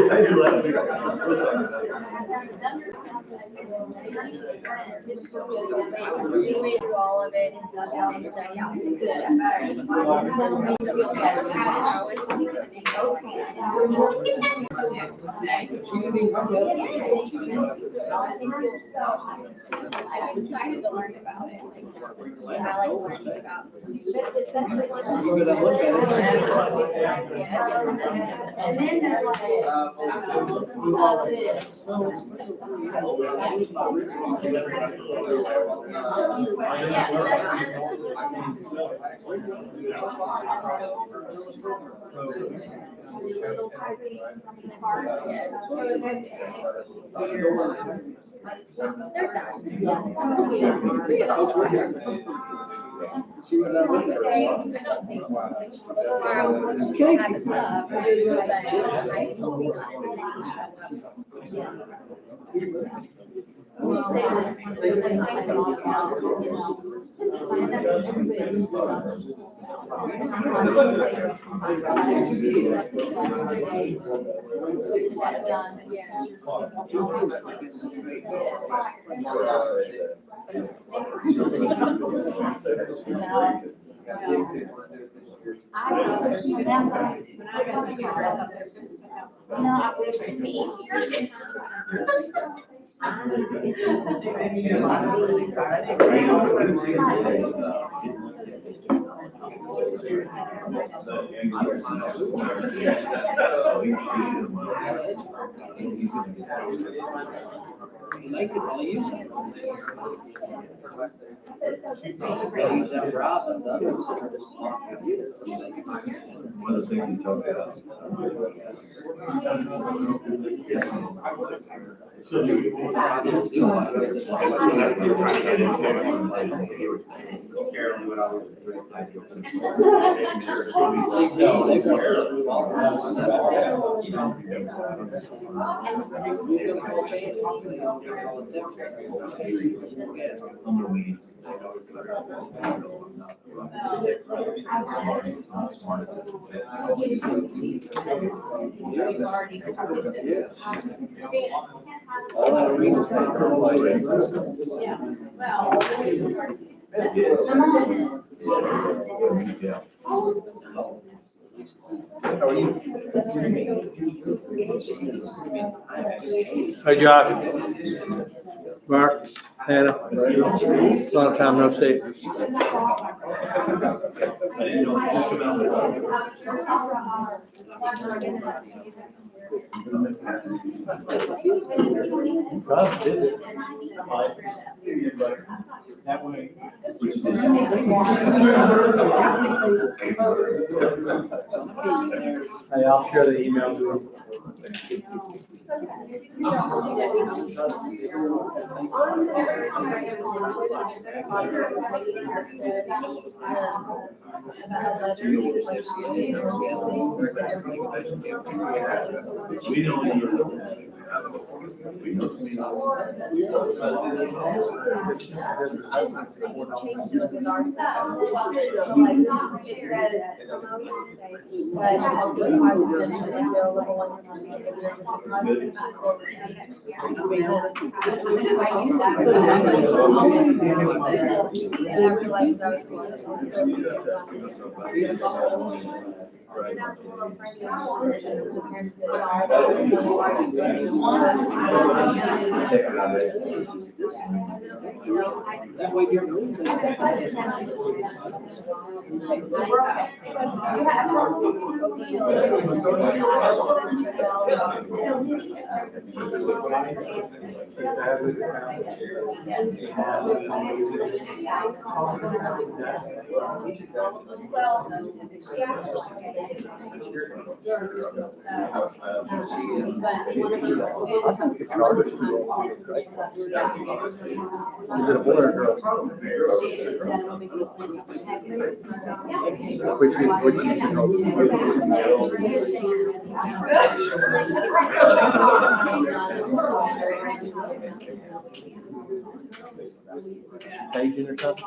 We went through all of it and dug out and dug out. It's good. That makes me feel better. I was thinking to make okay. I'm excited to learn about it. I like learning about it. And then they're like, they're done. I wish it would be easier. They could use it. Use that route and that was just on computer. One of the things you talk about. Hi, Josh. Mark, Hannah, long time no see. That way. Hey, I'll share the email with you. That way you're losing. Is it a boy or a girl? Which Paging or something?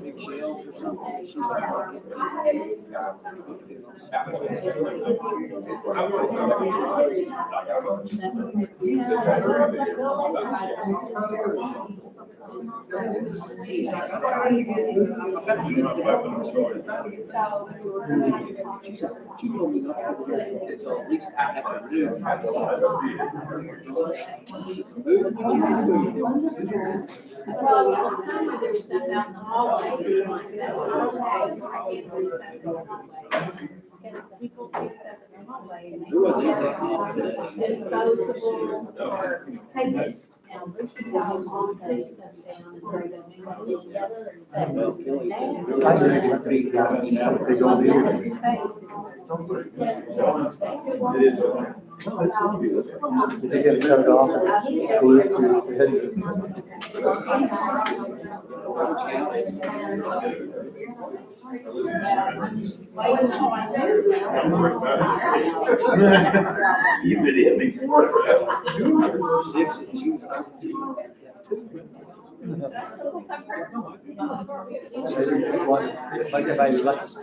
Big shelves or something. She's like, she told me not to do it until at least afternoon. Well, some of their stuff out in the hallway, like that's okay. Because people see stuff in the hallway and Who was it? they disposable or take it. And Lucy goes all take stuff down and bring them together. Well, Kelly said, I agree. really, feet driving out. They don't do it. Space. They get it cut off. Glue it to your head. You've been in before. Dixie, she was talking to. Like if I left.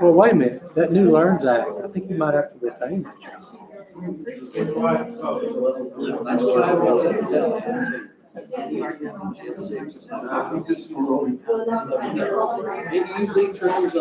Well, wait a minute, that new Learns Act, I think you might have to retain that child. That's what I was saying. It usually triggers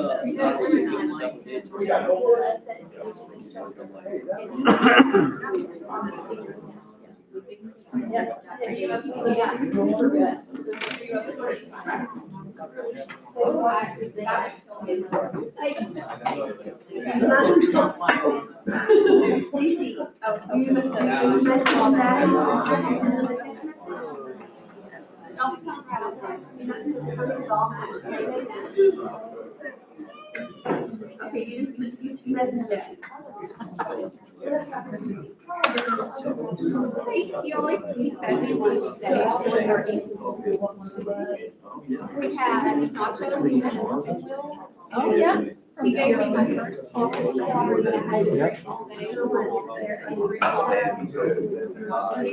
Okay, you just that. You always need fabulous days for your we had nachos. Oh, yeah. He gave me my first bottle of water that I had to drink all day. He said,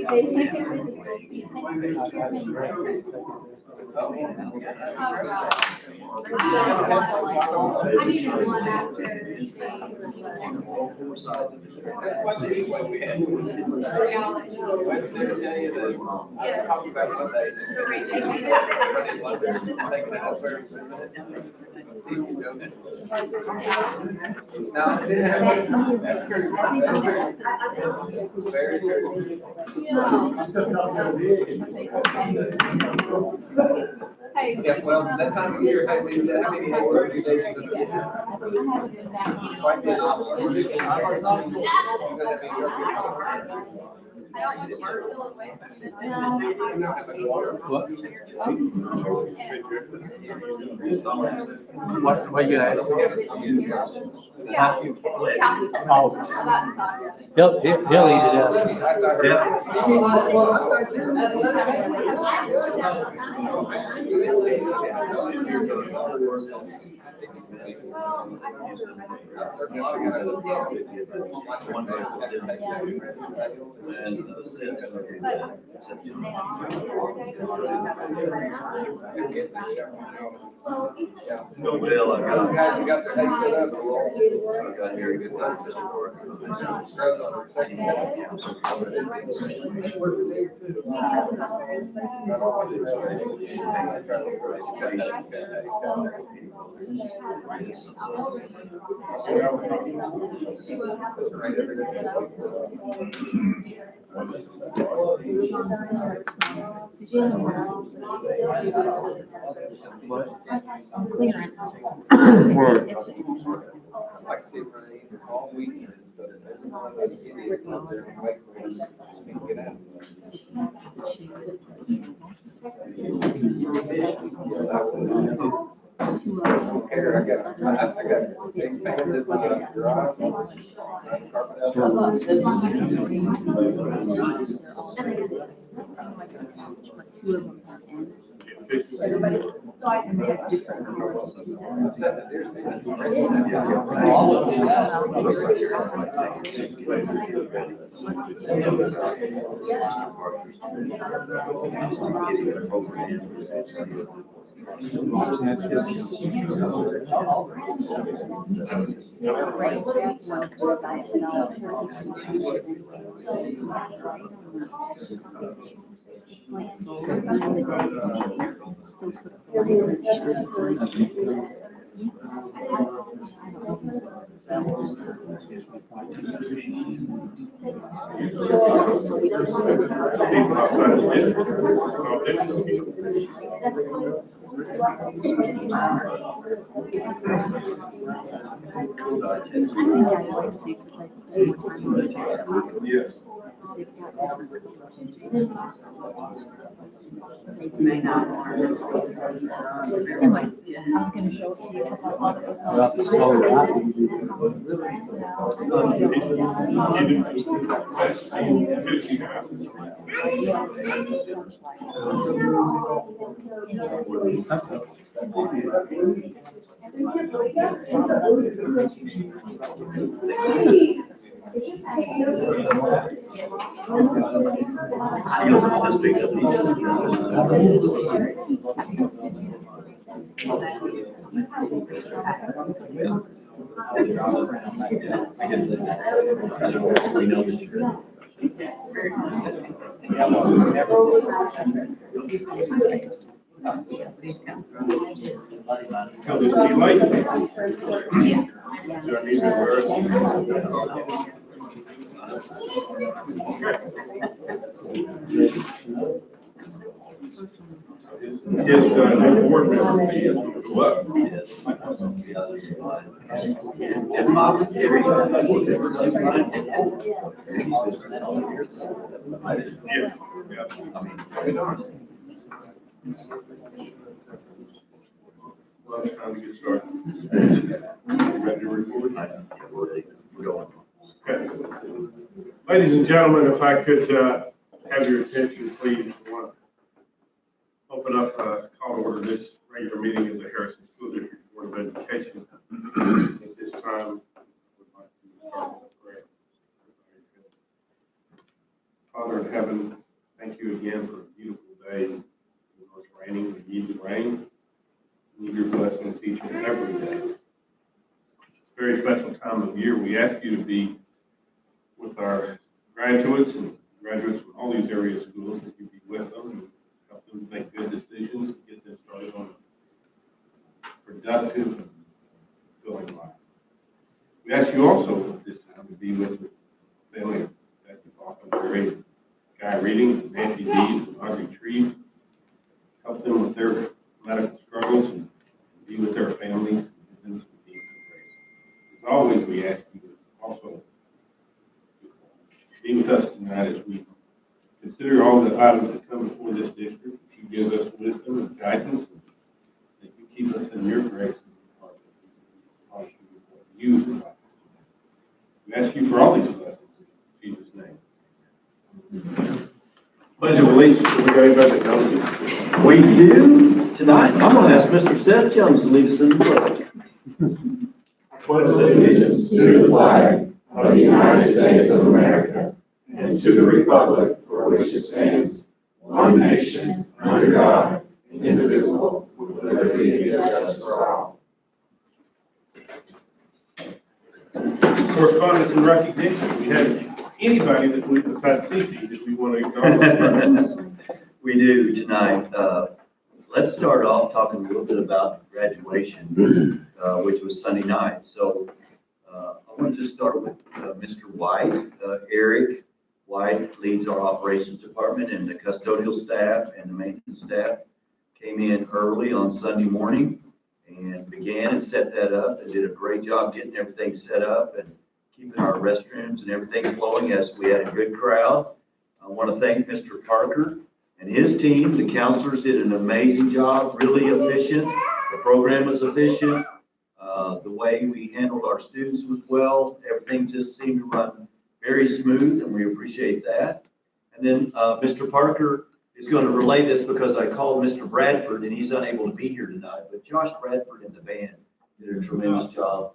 take it with you. He takes it with you. I needed one after Hey, Yeah, well, that time of year, how many days are gonna get you? Quite the opposite. You're gonna be What you got? Oh, he'll eat it up. No bill, I got. Guys, you got their head cut up. I got here a good time. Clearance. Like, see, for the all weekend, so there's one of those idiots out there who wait for us to get out. Here, I got expanded garage. Two of them are in. So I can have different colors. Yes. May not. Anyway, I was gonna show it to you. Well, it's so Let's pick up Tell this be late. So I need to wear his new board member fee is going to go up. Yeah. Well, it's time to get started. Ready to report? Okay. Ladies and gentlemen, if I could have your attention, please. I want to open up call to order this regular meeting of the Harrison School District Board of Education. At this time, I would like to start with a prayer. Father in heaven, thank you again for a beautiful day. It was raining, we need the rain. We need your blessings each and every day. It's a very special time of year. We ask you to be with our graduates and graduates from all these area schools, that you be with them and help them make good decisions, get them started on a productive and fulfilling life. We ask you also at this time to be with the family of Becky Falconberry, Guy Reading, Nancy Dees, and Audrey Tree. Help them with their medical struggles and be with their families and give them some peace and grace. As always, we ask you to also be with us tonight as we consider all the items that come before this district. That you give us wisdom and guidance, and that you keep us in your grace and you would like. We ask you for all these blessings in Jesus' name. Pledge of allegiance. Do we got anybody that knows it? We do tonight. I'm going to ask Mr. Seth Jones to lead us in the pledge. Pledge allegiance to the flag of the United States of America and to the republic for which it stands, one nation, under God, indivisible, with liberty and justice for all. Correspondence and recognition. We have anybody that we besides Cece that we want to acknowledge. We do tonight. Let's start off talking a little bit about graduation, which was Sunday night. So I want to just start with Mr. White. Eric White leads our operations department, and the custodial staff and the maintenance staff came in early on Sunday morning and began and set that up and did a great job getting everything set up and keeping our restrooms and everything flowing as we had a good crowd. I want to thank Mr. Parker and his team. The counselors did an amazing job, really efficient. The program was efficient. The way we handled our students was well. Everything just seemed to run very smooth, and we appreciate that. And then Mr. Parker is going to relay this because I called Mr. Bradford, and he's unable to be here tonight. But Josh Bradford and the band did a tremendous job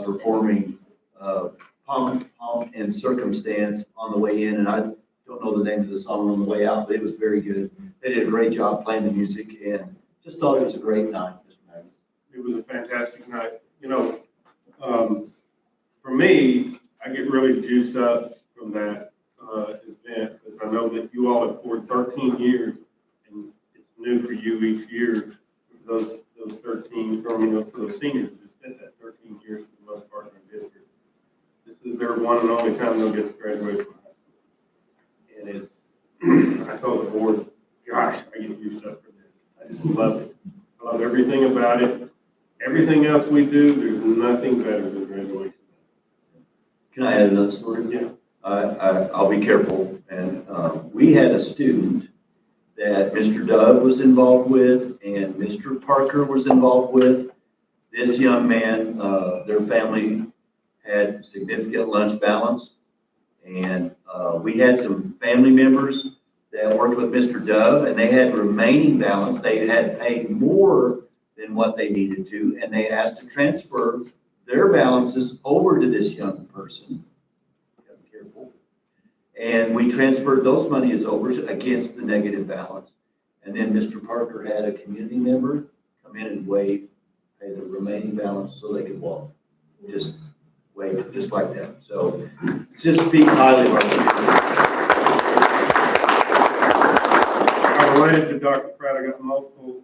performing Pomp and Circumstance on the way in, and I don't know the name of the song on the way out, but it was very good. They did a great job playing the music, and just thought it was a great night, Mr. Magnus. It was a fantastic night. You know, for me, I get really juiced up from that event because I know that you all have poured 13 years, and it's new for you each year. Those 13, or, you know, for those seniors who spent that 13 years for the most part in the district. This is their one and only time they'll get to graduate from high school. And it's, I told the board, gosh, I get juiced up for this. I just love it. I love everything about it. Everything else we do, there's nothing better than graduation. Can I add another story? Yeah. I'll be careful. And we had a student that Mr. Dove was involved with and Mr. Parker was involved with. This young man, their family had significant lunch balance. And we had some family members that worked with Mr. Dove, and they had remaining balance. They had paid more than what they needed to, and they asked to transfer their balances over to this young person. Be careful. And we transferred those monies over against the negative balance. And then Mr. Parker had a community member come in and waive, pay the remaining balance so they could walk. Just waive it, just like that. So it just speaks highly of our community. I related to Dr. Pratt. I got multiple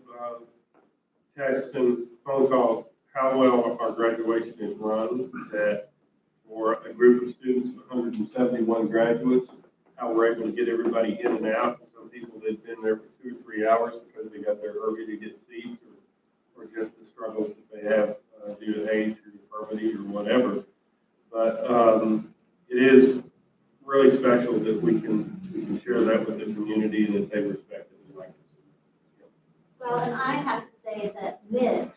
texts and phone calls how well our graduation is run, that for a group of students of 171 graduates, how we're able to get everybody in and out. Some people that have been there for 2 or 3 hours because they got there early to get seats, or just the struggles that they have due to age or infirmity or whatever. But it is really special that we can share that with the community and that they respect it and like it. Well, and I have to say that Mitch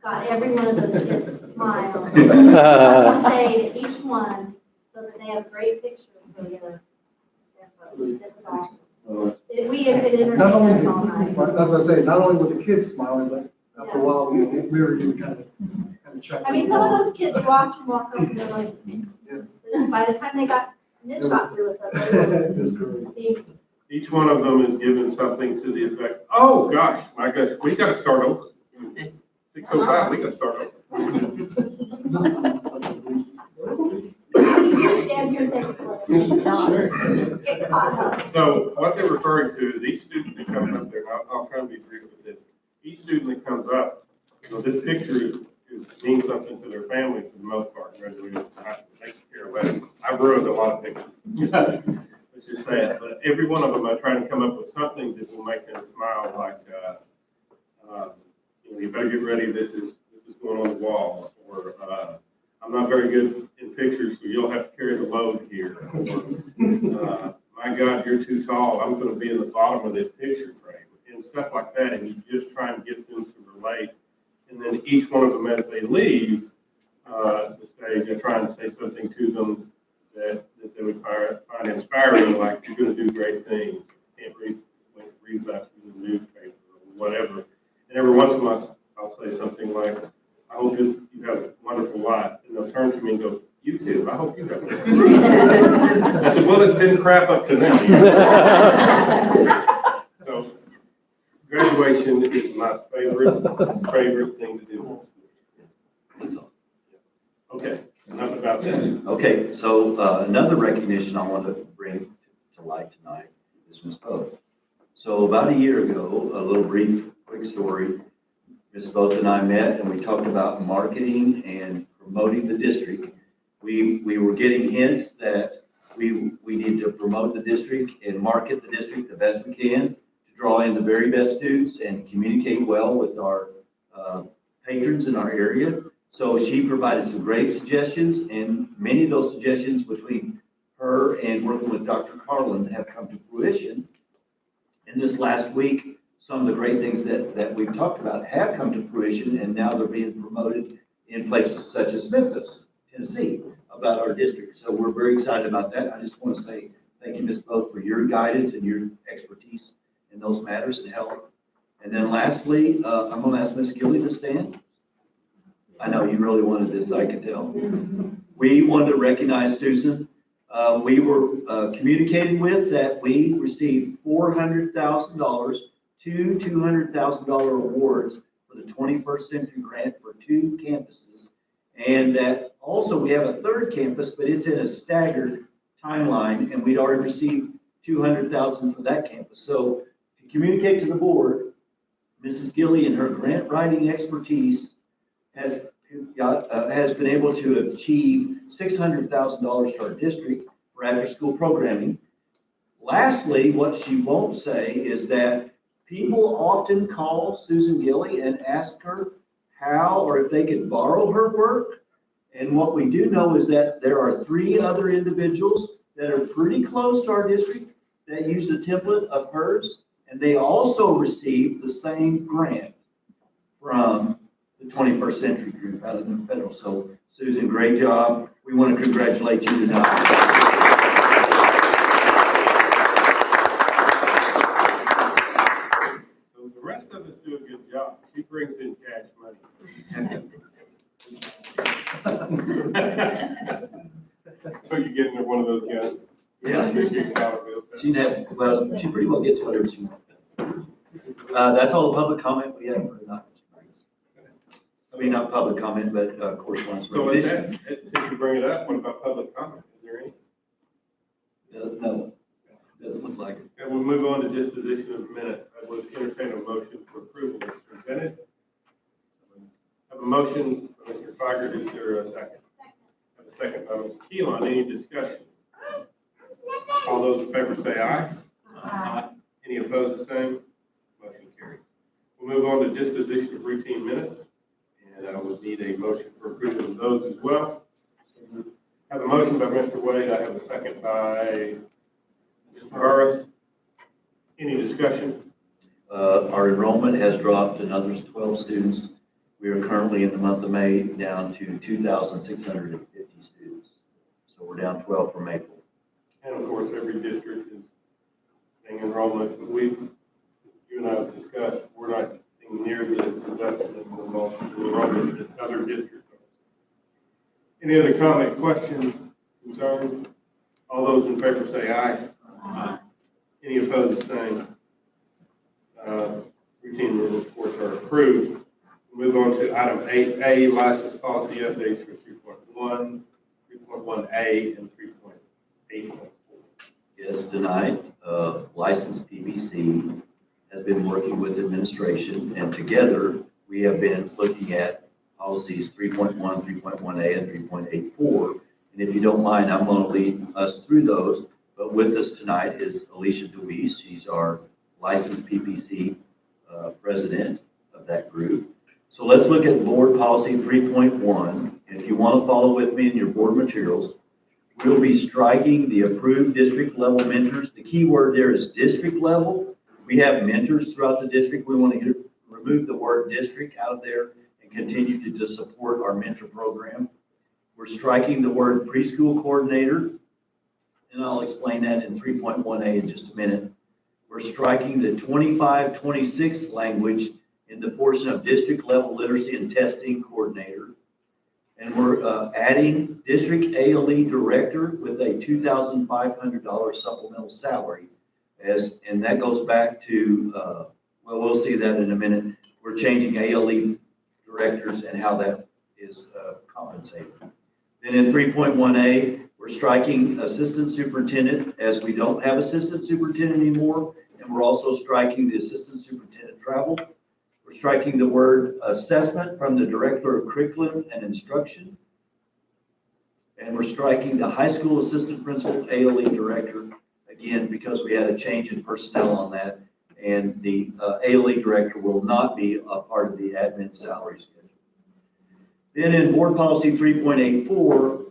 got every one of those kids to smile. I say each one so that they have a great picture for their photos. It was awesome. We have been Not only, entertaining us all night. as I say, not only were the kids smiling, but after a while, we were doing kind of checking. I mean, some of those kids walk up and they're like, by the time Mitch got through with them. Each one of them is given something to the effect, oh gosh, my gosh, we got to start over. 6:05, we got to start over. Stand here and take a photo. Get caught up. So what they're referring to is each student that comes up there, and I'll try to be brief with this. Each student that comes up, you know, this picture means something to their family for the most part. Graduating from high school, they can care less. I've ruined a lot of pictures. It's just sad, but every one of them, I try to come up with something that will make them smile, like, you know, you better get ready. This is going on the wall, or I'm not very good in pictures, so you'll have to carry the load here. Or, my God, you're too tall. I'm going to be in the bottom of this picture frame, and stuff like that. And you just try and get them to relate. And then each one of them, as they leave the stage, I try and say something to them that they would find inspiring, like, you're going to do great things. Can't read about you in the newspaper or whatever. And every once in a while, I'll say something like, I hope you have a wonderful life. And they'll turn to me and go, you too. I hope you have a wonderful life. I said, well, it's been crap up to now. So graduation is my favorite thing to do. Okay, enough about that. Okay, so another recognition I want to bring to light tonight is Ms. Pope. So about a year ago, a little brief, quick story, Ms. Pope and I met and we talked about marketing and promoting the district. We were getting hints that we need to promote the district and market the district the best we can to draw in the very best students and communicate well with our patrons in our area. So she provided some great suggestions, and many of those suggestions between her and working with Dr. Carlin have come to fruition. And this last week, some of the great things that we've talked about have come to fruition, and now they're being promoted in places such as Memphis, Tennessee, about our district. So we're very excited about that. I just want to say thank you, Ms. Both, for your guidance and your expertise in those matters and help. And then lastly, I'm going to ask Ms. Gilly to stand. I know you really wanted this, I could tell. We wanted to recognize Susan. We were communicated with that we received $400,000, two $200,000 awards for the 21st Century Grant for 2 campuses. And that also we have a 3rd campus, but it's in a staggered timeline, and we'd already received $200,000 for that campus. So to communicate to the board, Mrs. Gilly and her grant writing expertise has been able to achieve $600,000 to our district for after-school programming. Lastly, what she won't say is that people often call Susan Gilly and ask her how or if they could borrow her work. And what we do know is that there are 3 other individuals that are pretty close to our district that use a template of hers, and they also received the same grant from the 21st Century Group out of the federal. So Susan, great job. We want to congratulate you tonight. So the rest of us do a good job. She brings in cash money. So you're getting her one of those guys? Yeah. She pretty well gets whatever she wants. That's all the public comment we have for tonight. I mean, not public comment, but correspondence. So with that, since you bring it up, what about public comment? Is there any? No, doesn't look like it. And we'll move on to disposition of minutes. I would entertain a motion for approval as presented. I have a motion by Mr. Figert. Is there a second? I have a second by Mr. Keelan. Any discussion? All those in favor say aye. Aye. Any opposed, the same? Motion carries. We'll move on to disposition of routine minutes. And I would need a motion for approval of those as well. I have a motion by Mr. Wade. I have a second by Mr. Burris. Any discussion? Our enrollment has dropped another 12 students. We are currently in the month of May down to 2,650 students. So we're down 12 from April. And of course, every district is seeing enrollment, but you and I have discussed, we're not near the reduction in enrollment that other districts are. Any other comment, questions, concerns? All those in favor say aye. Aye. Any opposed, the same. Routine minutes, of course, are approved. We'll move on to item 8A, license policy updates for 3.1, 3.1A, and 3.8.4. Yes, tonight, licensed PBC has been working with administration, and together we have been looking at policies 3.1, 3.1A, and 3.84. And if you don't mind, I'm going to lead us through those. But with us tonight is Alicia DeWeese. She's our licensed PBC president of that group. So let's look at board policy 3.1. If you want to follow with me in your board materials, we'll be striking the approved district level mentors. The key word there is district level. We have mentors throughout the district. We want to remove the word district out of there and continue to just support our mentor program. We're striking the word preschool coordinator, and I'll explain that in 3.1A in just a minute. We're striking the 25-26 language in the portion of district level literacy and testing coordinator. And we're adding district ALE director with a $2,500 supplemental salary. And that goes back to, well, we'll see that in a minute. We're changing ALE directors and how that is compensated. Then in 3.1A, we're striking assistant superintendent, as we don't have assistant superintendent anymore. And we're also striking the assistant superintendent travel. We're striking the word assessment from the director of curriculum and instruction. And we're striking the high school assistant principal ALE director, again, because we had a change in personnel on that. And the ALE director will not be a part of the admin salary schedule. Then in board policy 3.84,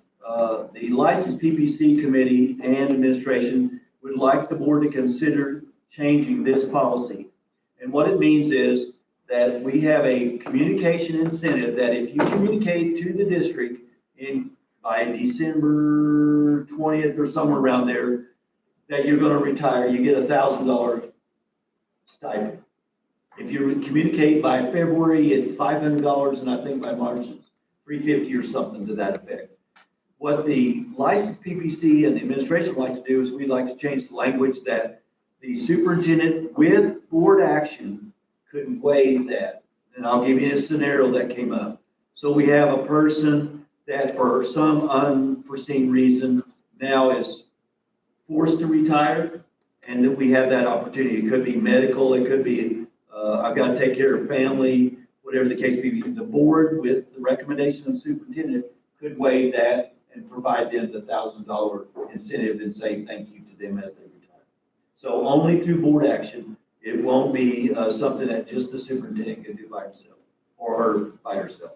the licensed PBC committee and administration would like the board to consider changing this policy. And what it means is that we have a communication incentive that if you communicate to the district by December 20th or somewhere around there, that you're gonna retire, you get $1,000 stipend. If you communicate by February, it's $500, and I think by March it's $350 or something to that effect. What the licensed PPC and the administration like to do is we'd like to change the language that the superintendent with board action could waive that. And I'll give you a scenario that came up. So we have a person that for some unforeseen reason now is forced to retire, and that we have that opportunity. It could be medical, it could be, I've got to take care of family, whatever the case may be. The board, with the recommendation of the superintendent, could waive that and provide them the $1,000 incentive and say thank you to them as they retire. So only through board action. It won't be something that just the superintendent can do by himself or her by herself.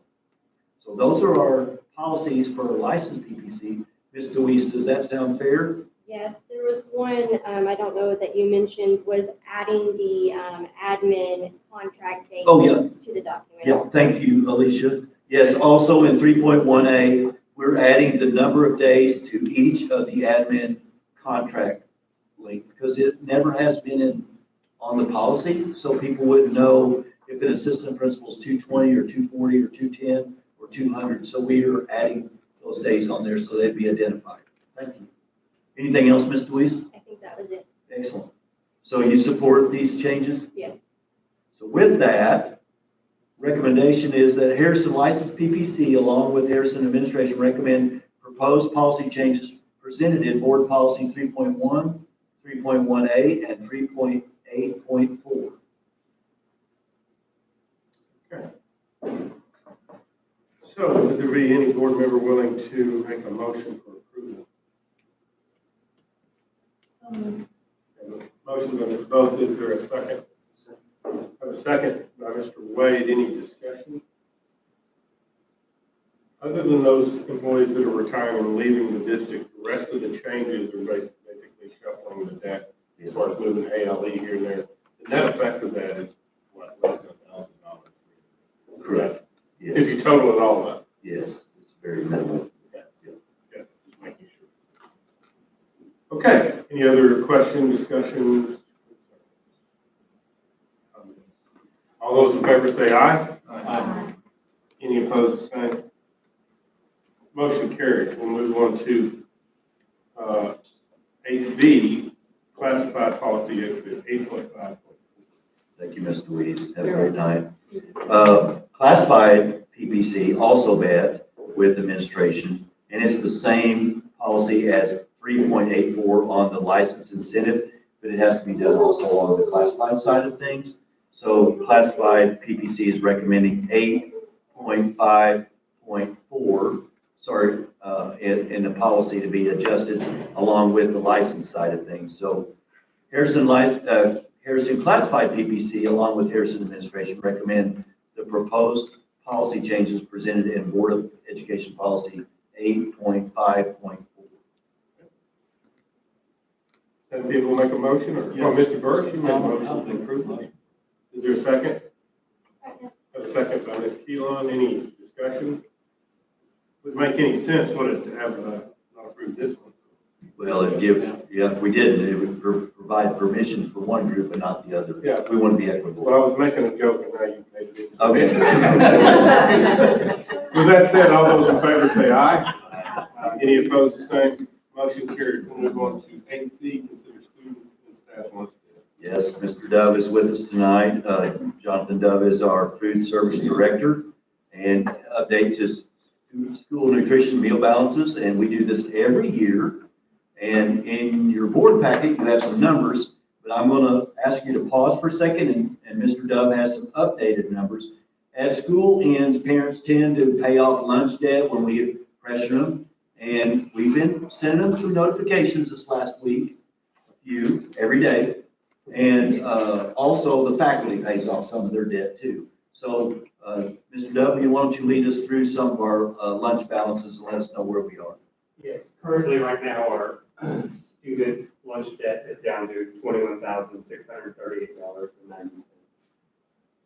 So those are our policies for licensed PPC. Ms. Deweese, does that sound fair? Yes, there was one, I don't know that you mentioned, was adding the admin contract date Oh, yeah. to the document. Yeah, thank you, Alicia. Yes, also in 3.1A, we're adding the number of days to each of the admin contract link because it never has been on the policy, so people wouldn't know if an assistant principal is 220 or 240 or 210 or 200. So we are adding those days on there so they'd be identified. Thank you. Anything else, Ms. Deweese? I think that was it. Excellent. So you support these changes? Yes. So with that, recommendation is that Harrison licensed PPC along with Harrison administration recommend proposed policy changes presented in board policy 3.1, 3.1A, and 3.8.4. Okay. So would there be any board member willing to make a motion for approval? Motion by Ms. Both, is there a second? A second by Mr. Wade, any discussion? Other than those employees that are retiring and leaving the district, the rest of the changes are basically shuffling the deck as far as moving ALE here and there. The net effect of that is what, less than $1,000? Correct. If Yes. you total it all up. Yes, it's very minimal. Yeah, just making sure. Okay, any other question, discussion? All those in favor say aye. Aye. Any opposed, the same. Motion carries. We'll move on to 8B, classified policy 8.5. Thank you, Ms. Deweese. Have a great night. Classified PPC also met with administration, and it's the same policy as 3.84 on the license incentive, but it has to be done also on the classified side of things. So classified PPC is recommending 8.5.4, in the policy to be adjusted along with the license side of things. So Harrison classified PPC along with Harrison administration recommend the proposed policy changes presented in Board of Education policy 8.5.4. Can people make a motion, or, oh, Mr. Burke, you made a motion to approve? Is there a second? Second. A second by Ms. Keelan. Any discussion? Would it make any sense, would it, to have not approved this one? Well, if we didn't, it would provide permission for one group and not the other. Yeah. We want to be equitable. Well, I was making a joke, and now you've made it. Okay. With that said, all those in favor say aye. Any opposed, the same. Motion carried. We'll move on to 8C, consider student and staff lunch. Yes, Mr. Dove is with us tonight. Jonathan Dove is our food service director, and update to school nutrition meal balances, and we do this every year. And in your board packet, you have some numbers, but I'm going to ask you to pause for a second, and Mr. Dove has some updated numbers. As school ends, parents tend to pay off lunch debt when we pressure them, and we've been sending them some notifications this last week, a few every day. And also the faculty pays off some of their debt too. So Mr. W., why don't you lead us through some of our lunch balances and let us know where we are. Yes, currently right now our student lunch debt is down to $21,638.90.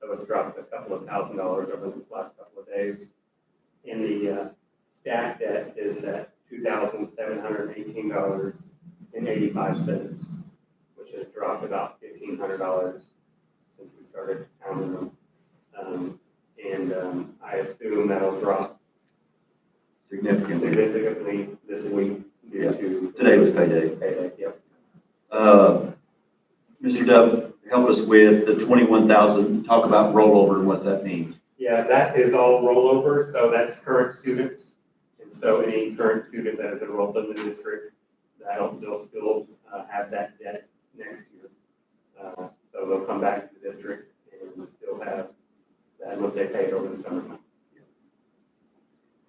So it's dropped a couple of $1,000 over the last couple of days. And the staff debt is at $2,718.85, which has dropped about $1,500 since we started counting them. I assume that'll drop significantly this week due to. Today was payday. Payday, yep. Mr. Dove, help us with the 21,000, talk about rollover and what that means. Yeah, that is all rollover, so that's current students. And so any current student that is enrolled in the district, they'll still have that debt next year. So they'll come back to the district and still have that unless they pay it over the summer months.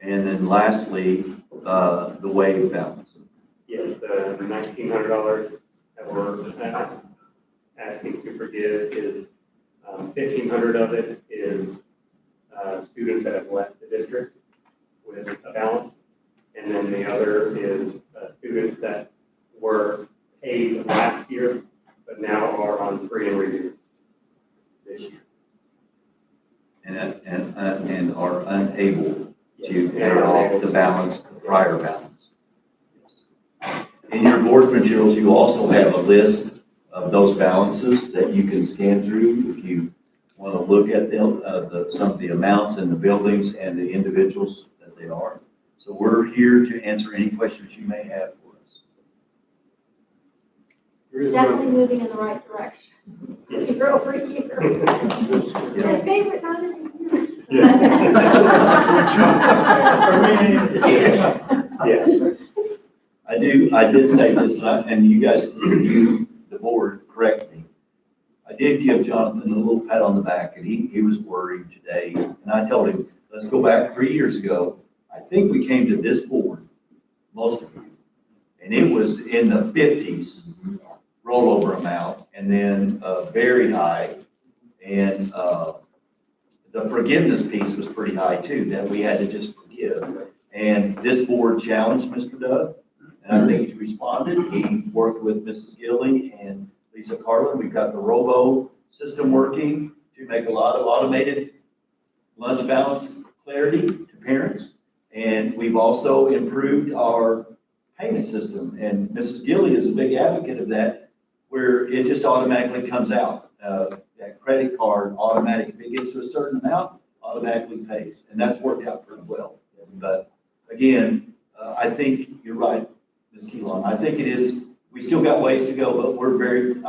And then lastly, the wave balance. Yes, the $1,900 that we're asking to forgive is, 1,500 of it is students that have left the district with a balance. And then the other is students that were paid last year, but now are on free and reduced this year. And are unable Yes, to and pay are off unable the to- balance, the prior balance. In your board materials, you also have a list of those balances that you can scan through if you want to look at them, some of the amounts and the buildings and the individuals that they are. So we're here to answer any questions you may have for us. It's definitely moving in the right direction. Year over year. My favorite time of the Yes. I did say this, and you guys, the board, correct me. I did give Jonathan a little pat on the back, and he was worried today. And I told him, let's go back 3 years ago. I think we came to this board, most of you, and it was in the 50s rollover amount, and then very high. And the forgiveness piece was pretty high too, that we had to just forgive. And this board challenged Mr. Dove, and I think he responded. He worked with Mrs. Gilling and Lisa Carlin. We've got the robo system working to make a lot of automated lunch balance clarity to parents. And we've also improved our payment system. And Mrs. Gilling is a big advocate of that, where it just automatically comes out. That credit card automatic, if it gets to a certain amount, automatically pays. And that's worked out pretty well. But again, I think you're right, Ms. Keelan. I think it is, we still got ways to go, but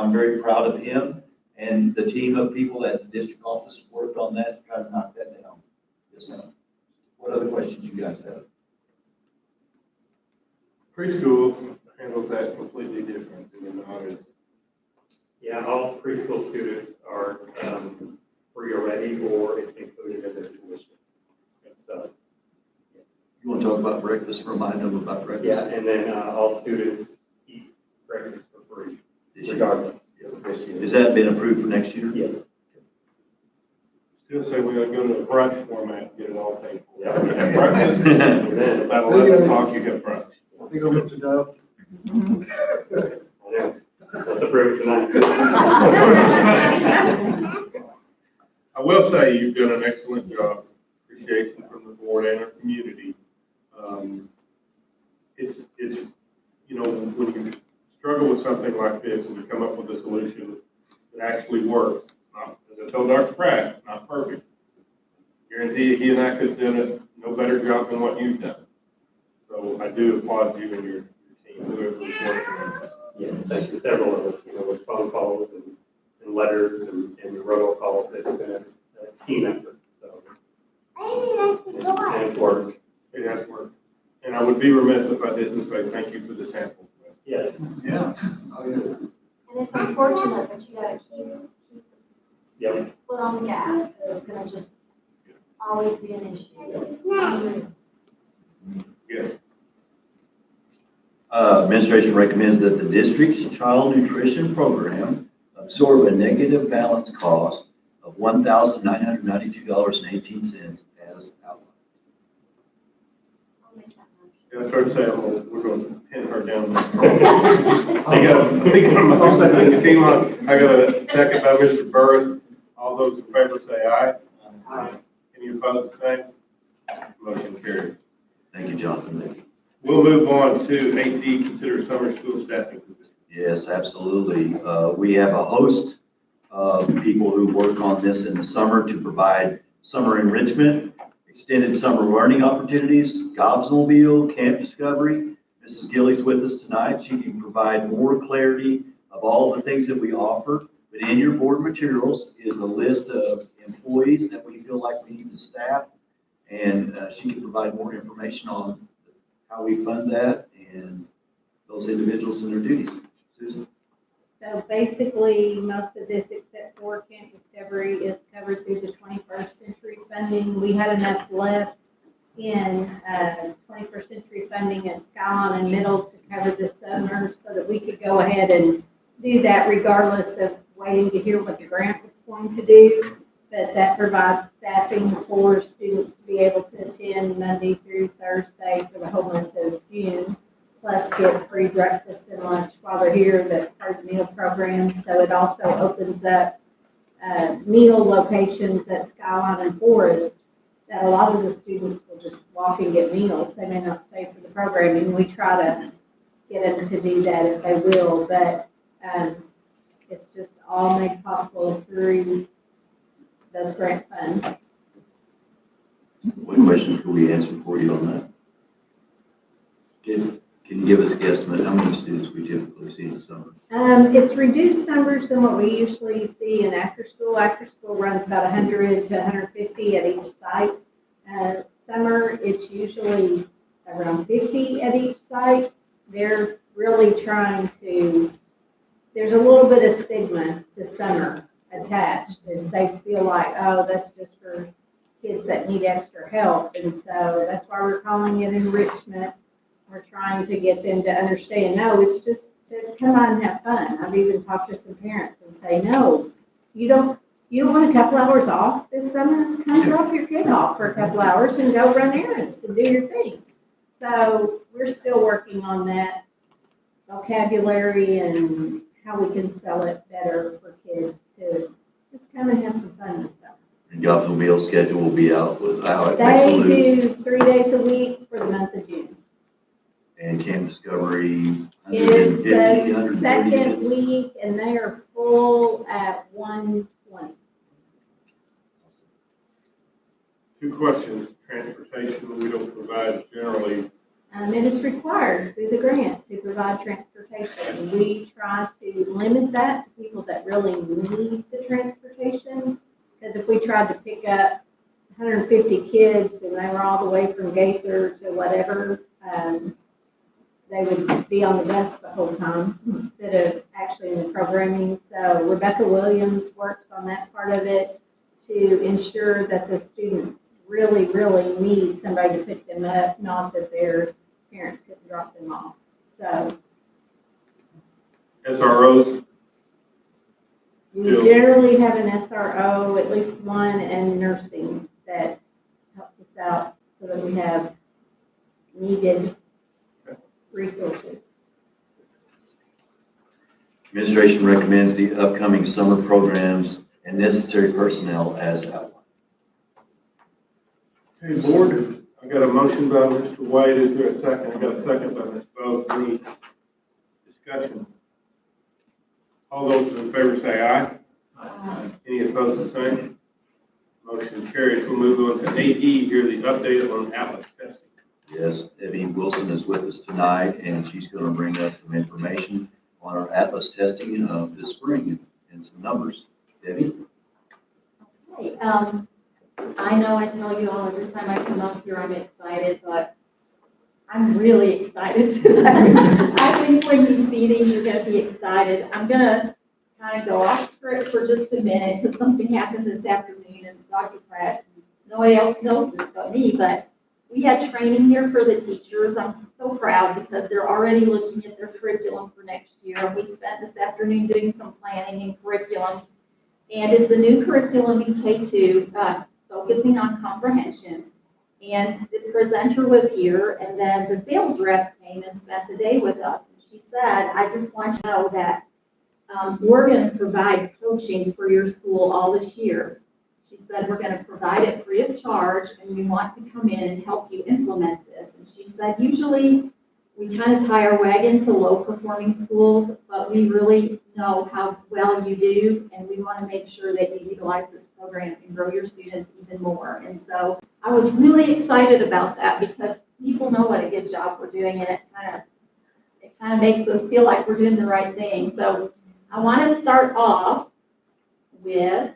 I'm very proud of him and the team of people at the district office worked on that, to try to knock that down. Yes, ma'am. What other questions you guys have? Preschool handles that completely different than the honors. Yeah, all preschool students are free already, or it's included in their tuition. So, You want to talk about breakfast? Remind them about breakfast. yeah, and then all students eat breakfast for free, This year. regardless. This year. Has that been approved for next year? Yes. Still say we gotta go to a brunch format and get it all paid for. Yeah. You have breakfast, and then about 11 o'clock you have brunch. I think, Mr. Dove. Yeah. Let's approve it tonight. I will say you've done an excellent job. Appreciation from the board and our community. It's, you know, when you struggle with something like this and you come up with a solution that actually works, not, as I told Dr. Pratt, not perfect. Guarantee you, he and I could have done a no better job than what you've done. So I do applaud you and your team, whoever was working on this. Yes, thank you. Several of us, with phone calls and letters and robocalls. It's been a team effort, so. It's worked. It has worked. And I would be remiss if I didn't say thank you for the sample. Yes. Yeah. Oh, yes. And it's unfortunate, but you gotta keep Yep. the foot on the gas, because it's gonna just always be an issue. It's unreal. Yes. Administration recommends that the district's child nutrition program absorb a negative balance cost of $1,992.18 as outlined. I'll make that motion. Yeah, I started saying, we're going to pin her down. I got a motion by Mr. Keelan. I got a second by Mr. Burris. All All those in favor say aye. Aye. Any opposed, the same? Motion carries. Thank you, Jonathan. We'll move on to 8D, consider summer school staffing position. Yes, absolutely. We have a host of people who work on this in the summer to provide summer enrichment, extended summer learning opportunities, Gobsmobile, Camp Discovery. Mrs. Gilly's with us tonight. She can provide more clarity of all the things that we offer. But in your board materials is a list of employees that we feel like we need to staff. And she can provide more information on how we fund that and those individuals and their duties. Susan? So basically, most of this, except for Camp Discovery, is covered through the 21st century funding. We had enough left in 21st century funding at Skyline and Middle to cover this summer so that we could go ahead and do that regardless of waiting to hear what the grant was going to do. But that provides staffing for students to be able to attend Monday through Thursday for the whole month of June, plus get free breakfast and lunch while they're here. That's part of the meal program. So it also opens up meal locations at Skyline and Forest that a lot of the students will just walk and get meals. They may not stay for the programming. We try to get them to do that if they will, but it's just all made possible through those grant funds. What questions could we answer for you on that? Can you give us a guesstimate how many students we typically see in the summer? It's reduced numbers than what we usually see in after school. After school runs about 100 to 150 at each site. Summer, it's usually around 50 at each site. They're really trying to, there's a little bit of stigma to summer attached, as they feel like, oh, that's just for kids that need extra help. And so that's why we're calling it enrichment. We're trying to get them to understand, no, it's just to come out and have fun. I've even talked to some parents and say, no, you don't want a couple hours off this summer? Come drop your kid off for a couple hours and go run errands and do your thing. So we're still working on that vocabulary and how we can sell it better for kids to just come and have some fun this summer. And Gobsmobile schedule will be out with how it makes a They loop. do 3 days a week for the month of June. And Camp Discovery, It's 150, the 130 second minutes. week, and they are full at 1:20. Two questions. Transportation, we don't provide generally. It is required through the grant to provide transportation. We try to limit that to people that really need the transportation. Because if we tried to pick up 150 kids and they were all the way from Gaither to whatever, they would be on the bus the whole time instead of actually in the programming. So Rebecca Williams works on that part of it to ensure that the students really, really need somebody to pick them up, not that their parents couldn't drop them off. So SROs, we generally have an SRO, at least one, and nursing that helps us out so that we have needed resources. Administration recommends the upcoming summer programs and necessary personnel as outlined. okay, board, I got a motion by Mr. White. Is there a second? I got a second by Ms. Bo. Any discussion? All those in favor say aye. Aye. Any opposed, the same? Motion carries. We'll move on to 8E, here the update on Atlas testing. Yes, Debbie Wilson is with us tonight, and she's going to bring us some information on our Atlas testing of this spring and some numbers. Debbie? Hey, I know I tell you all every time I come up here, I'm excited, but I'm really excited today. I think when you see these, you're going to be excited. I'm going to kind of go off script for just a minute because something happened this afternoon, and Dr. Pratt, nobody else knows this but me, but we had training here for the teachers. I'm so proud because they're already looking at their curriculum for next year. And we spent this afternoon doing some planning and curriculum. And it's a new curriculum in K2, focusing on comprehension. And the presenter was here, and then the sales rep came and spent the day with us. And she said, I just want you to know that we're going to provide coaching for your school all this year. She said, we're going to provide it free of charge, and we want to come in and help you implement this. And she said, usually we kind of tie our wagon to low-performing schools, but we really know how well you do, and we want to make sure that you utilize this program and grow your students even more. And so I was really excited about that because people know what a good job we're doing, and it kind of makes us feel like we're doing the right thing. So I want to start off with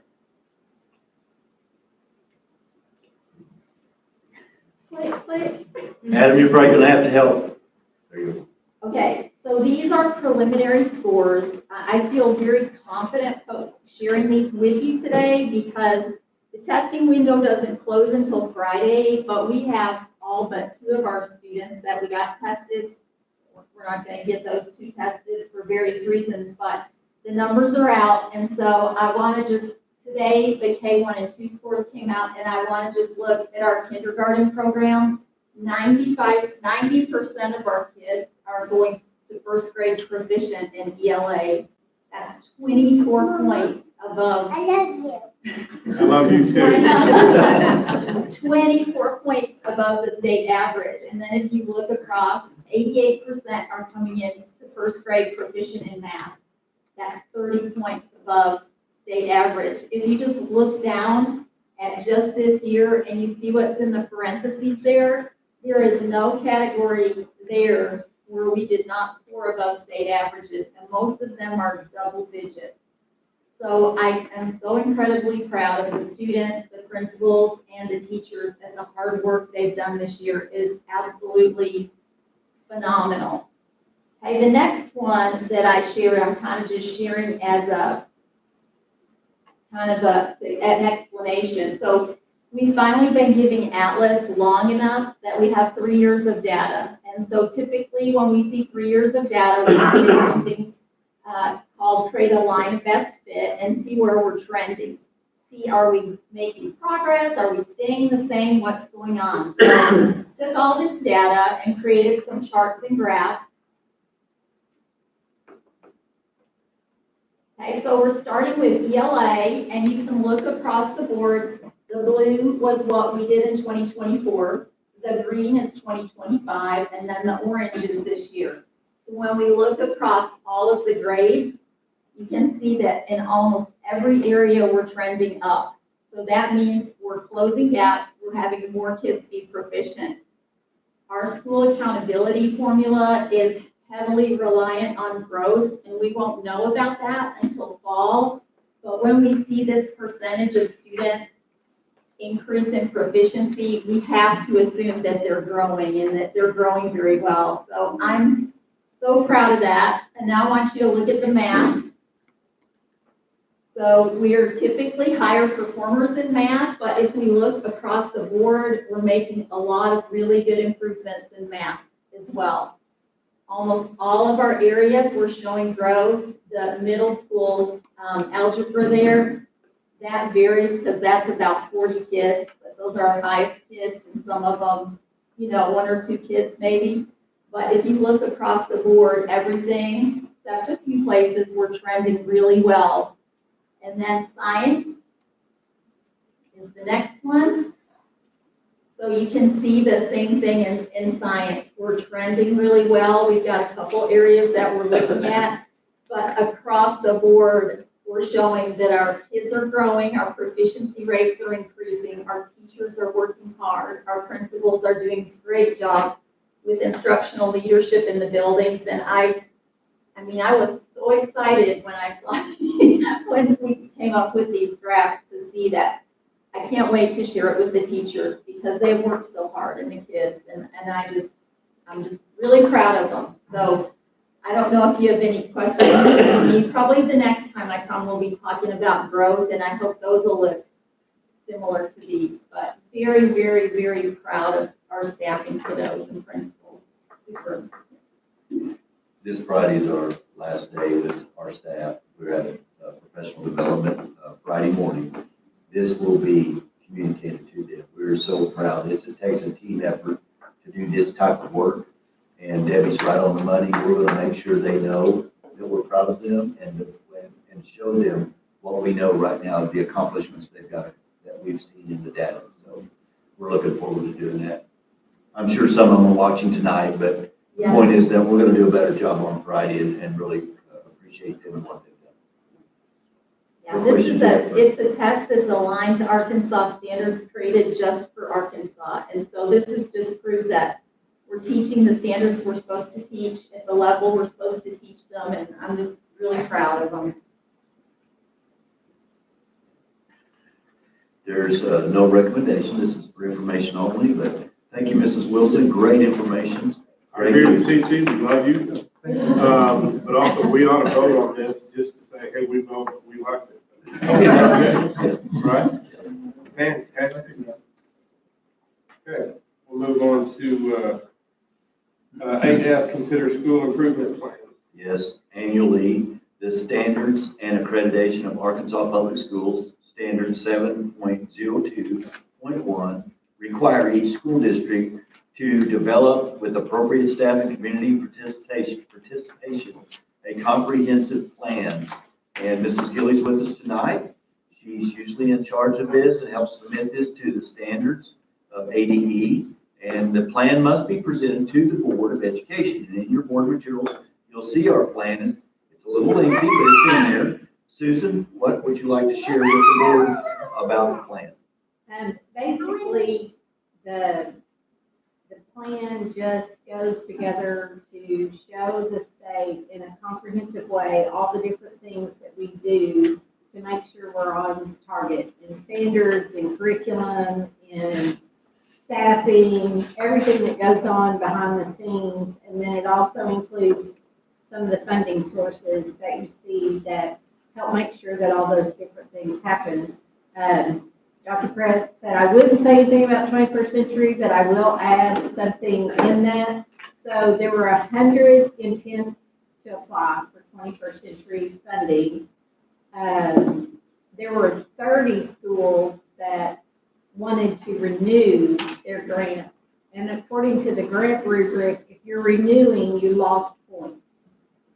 click. Adam, you're probably gonna have to help. There you go. Okay, so these are preliminary scores. I feel very confident sharing these with you today because the testing window doesn't close until Friday, but we have all but 2 of our students that we got tested. We're not going to get those 2 tested for various reasons, but the numbers are out. And so I want to just, today the K1 and 2 scores came out, and I want to just look at our kindergarten program. 90% of our kids are going to first grade proficient in ELA. That's 24 points above. I love you. I love you too. 24 points above the state average. And then if you look across, 88% are coming in to first grade proficient in math. That's 30 points above state average. If you just look down at just this year and you see what's in the parentheses there, there is no category there where we did not score above state averages, and most of them are double digits. So I am so incredibly proud of the students, the principals, and the teachers, and the hard work they've done this year is absolutely phenomenal. Okay, the next one that I shared, I'm kind of just sharing as a an explanation. So we've finally been giving Atlas long enough that we have 3 years of data. And so typically when we see 3 years of data, we can do something called create a line of best fit and see where we're trending. See, are we making progress? Are we staying the same? What's going on? So took all this data and created some charts and graphs. Okay, so we're starting with ELA, and you can look across the board. The blue was what we did in 2024. The green is 2025, and then the orange is this year. So when we look across all of the grades, you can see that in almost every area we're trending up. So that means we're closing gaps, we're having more kids be proficient. Our school accountability formula is heavily reliant on growth, and we won't know about that until fall. But when we see this percentage of students increase in proficiency, we have to assume that they're growing and that they're growing very well. So I'm so proud of that. And now I want you to look at the math. So we're typically higher performers in math, but if we look across the board, we're making a lot of really good improvements in math as well. Almost all of our areas we're showing growth. The middle school algebra there, that varies because that's about 40 kids, but those are our highest kids, and some of them, 1 or 2 kids maybe. But if you look across the board, everything, except a few places, we're trending really well. And then science is the next one. So you can see the same thing in science. We're trending really well. We've got a couple areas that we're looking at, but across the board, we're showing that our kids are growing, our proficiency rates are increasing, our teachers are working hard, our principals are doing a great job with instructional leadership in the buildings. And I was so excited when I saw, when we came up with these graphs to see that. I can't wait to share it with the teachers because they worked so hard and the kids, and I'm just really proud of them. So I don't know if you have any questions for me. Probably the next time I come, we'll be talking about growth, and I hope those will look similar to these. But very, very, very proud of our staffing kiddos and principals. Super. This Friday is our last day with our staff. We're at a professional development Friday morning. This will be communicated to them. We're so proud. It takes a team effort to do this type of work. And Debbie's right on the money. We're going to make sure they know that we're proud of them and that and show them what we know right now, the accomplishments they've got, that we've seen in the data. So we're looking forward to doing that. I'm sure some of them are watching tonight, but the point is that we're going to do a better job on Friday and really appreciate them and what they've done. Yeah, this is it's a test that's aligned to Arkansas standards created just for Arkansas. And so this is just proof that we're teaching the standards we're supposed to teach at the level we're supposed to teach them. And I'm just really proud of them. There's no recommendation. This is for information only, but thank you, Mrs. Wilson. Great information. I agree with CC, we love you. But also, we ought to vote on this just to say, hey, we voted, we like this. Right? Fantastic. Okay, we'll move on to 8F, consider school improvement plan. Yes, annually, the standards and accreditation of Arkansas Public Schools, Standard 7.02.1, require each school district to develop with appropriate staff and community participation a comprehensive plan. And Mrs. Gilly's with us tonight. She's usually in charge of this and helps submit this to the standards of ADE. And the plan must be presented to the Board of Education. And in your board materials, you'll see our plan. It's a little lengthy, but it's in there. Susan, what would you like to share with the board about the plan? Basically, the plan just goes together to show the state in a comprehensive way all the different things that we do to make sure we're on target in standards, in curriculum, in staffing, everything that goes on behind the scenes. And then it also includes some of the funding sources that you see that help make sure that all those different things happen. Dr. Pratt said I wouldn't say anything about 21st century, but I will add something in that. So there were 100 intents to apply for 21st century funding. There were 30 schools that wanted to renew their grants. And according to the grant rubric, if you're renewing, you lost points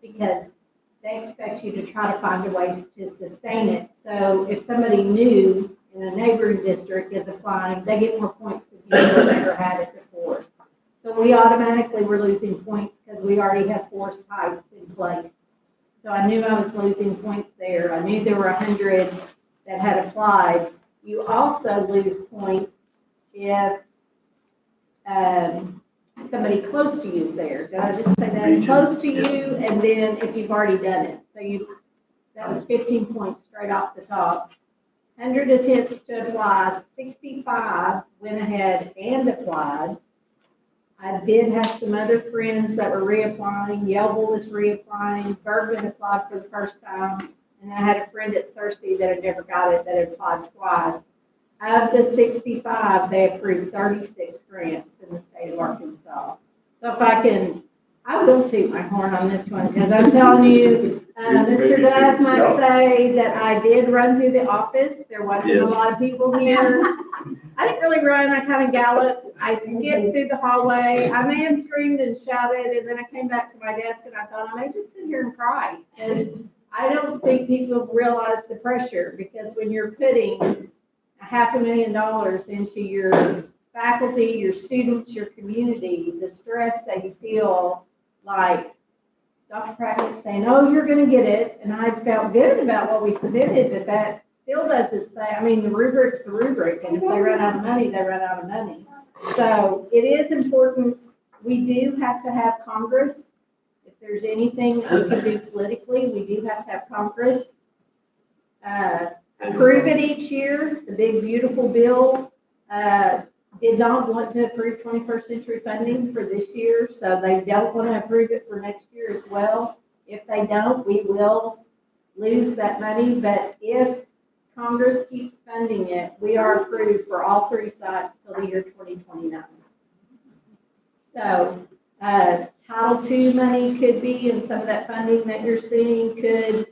because they expect you to try to find a way to sustain it. So if somebody new in a neighboring district is applying, they get more points than you would have ever had it before. So we automatically were losing points because we already have forced heights in place. So I knew I was losing points there. I knew there were 100 that had applied. You also lose points if somebody close to you is there. Did I just say that? Region. Close to you, and then if you've already done it. So that was 15 points straight off the top. 100 attempts to apply, 65 went ahead and applied. I did have some other friends that were reapplying. Yeovil was reapplying. Bergman applied for the first time. And I had a friend at Searcy that had never got it that had applied twice. Of the 65, they approved 36 grants in the state of Arkansas. So if I will toot my horn on this one because I'm telling you, Mr. Dove might say that I did run through the office. There wasn't a lot of people here. I didn't really run. I kind of galloped. I skipped through the hallway. I may have screamed and shouted, and then I came back to my desk and I thought I may just sit here and cry because I don't think people realize the pressure because when you're putting $500,000 into your faculty, your students, your community, the stress that you feel like Dr. Pratt kept saying, oh, you're going to get it. And I felt good about what we submitted, but that still doesn't say, I mean, the rubric's the rubric, and if they run out of money, they run out of money. So it is important. We do have to have Congress. If there's anything that we can do politically, we do have to have Congress approve it each year. The big, beautiful bill did not want to approve 21st century funding for this year, so they don't want to approve it for next year as well. If they don't, we will lose that money, but if Congress keeps funding it, we are approved for all 3 sites till the year 2029. So Title II money could be, and some of that funding that you're seeing could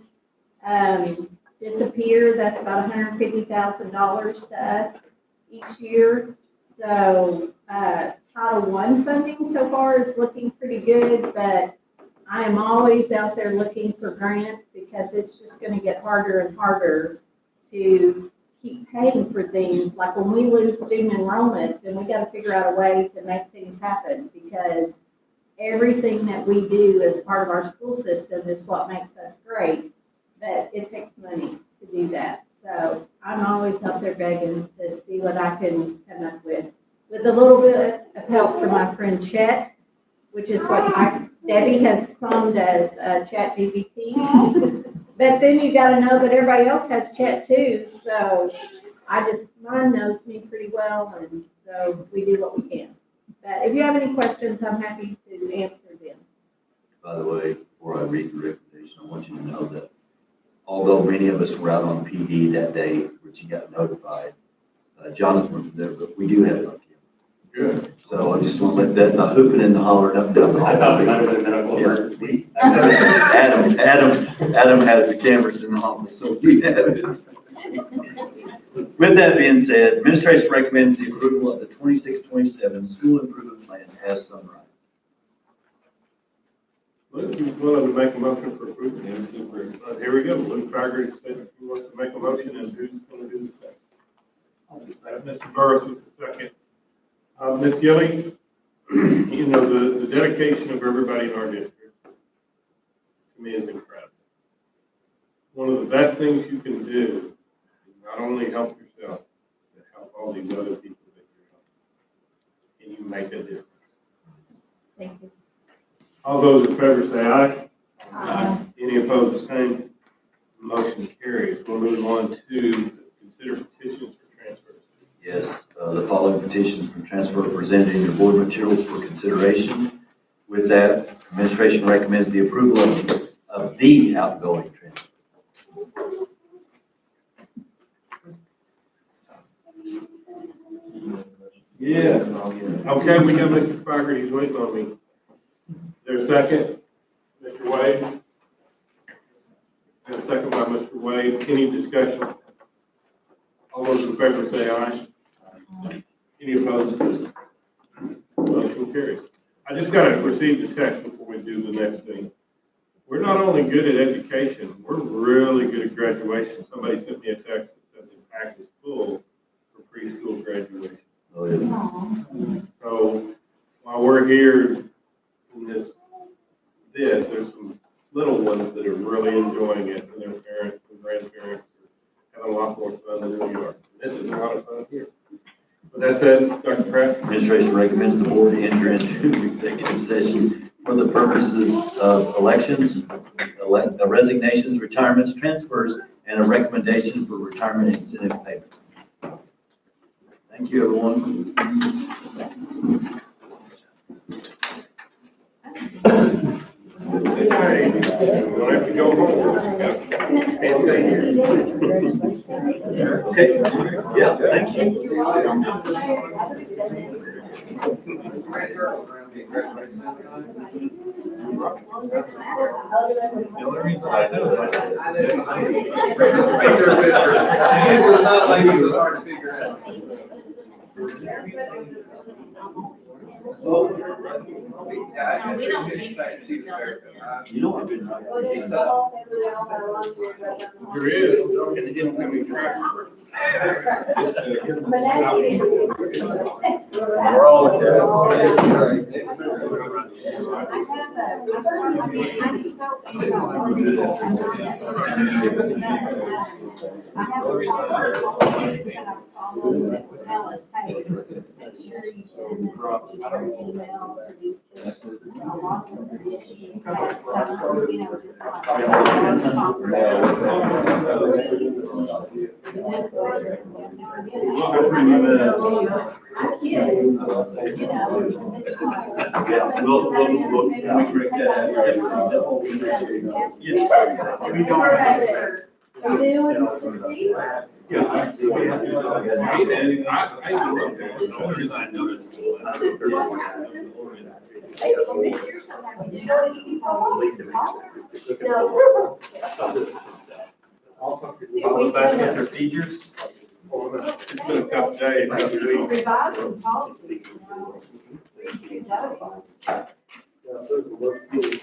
disappear. That's about $150,000 to us each year. So Title I funding so far is looking pretty good, but I am always out there looking for grants because it's just gonna get harder and harder to keep paying for things. Like when we lose student enrollment, then we gotta figure out a way to make things happen because everything that we do as part of our school system is what makes us great, but it takes money to do that. So I'm always out there begging to see what I can come up with a little bit of help from my friend Chet, which is what Debbie has cloned as ChatGPT. But then you gotta know that everybody else has Chat too, so mine knows me pretty well, and so we do what we can. But if you have any questions, I'm happy to answer them. By the way, before I read the recommendation, I want you to know that although many of us were out on PD that day, which you got notified, Jonathan wasn't there, but we do have it on camera. Good. So I just want to let that, the hooping and the hollering up and down the I thought we might hallway. have been medical emergency. Adam has the cameras in the office, so we have it. With that being said, administration recommends the approval of the 26-27 school improvement plan as summarized. Luke, you willing to make a motion for approval? Here we go. Luke Faggett said he wants to make a motion, and who's going to do the second? I'll do that. Mr. Burris with the second. Ms. Gilly, you know, the dedication of everybody in our district to me is incredible. One of the best things you can do is not only help yourself, but help all these other people that you're helping. And you make a difference. Thank you. All those in favor say aye. Aye. Any opposed, the same. Motion carries. We'll move on to consider petitions for transfers. Yes, the following petitions for transfer are presented in your board materials for consideration. With that, administration recommends the approval of the outgoing transfer. Yeah. Okay, we got Mr. Faggett, he's waiting on me. Is there a second? Mr. Wade? And a second by Mr. Wade. Any discussion? All those in favor say aye. Any opposed? Motion carries. I just got to receive the text before we do the next thing. We're not only good at education, we're really good at graduation. Somebody sent me a text that said the pack is full for preschool graduation. Oh, yeah. So while we're here in this, there's some little ones that are really enjoying it, and their parents and grandparents are having a lot more fun than we are. This is a lot of fun here. With that said, Dr. Pratt? Administration recommends the board enter into executive session for the purposes of elections, resignations, retirements, transfers, and a recommendation for retirement incentive payment. Thank you, everyone. Okay, we'll have to go home. Okay. Yeah, thank you. The only reason I know that it was not like it was hard to figure out. We don't change You know I've been right. There is. It's gonna be track. We're all Yeah, we'll correct that. Yeah, I see. The only reason I noticed All the best in procedures. It's been a tough day, tough week. there's a lot of people,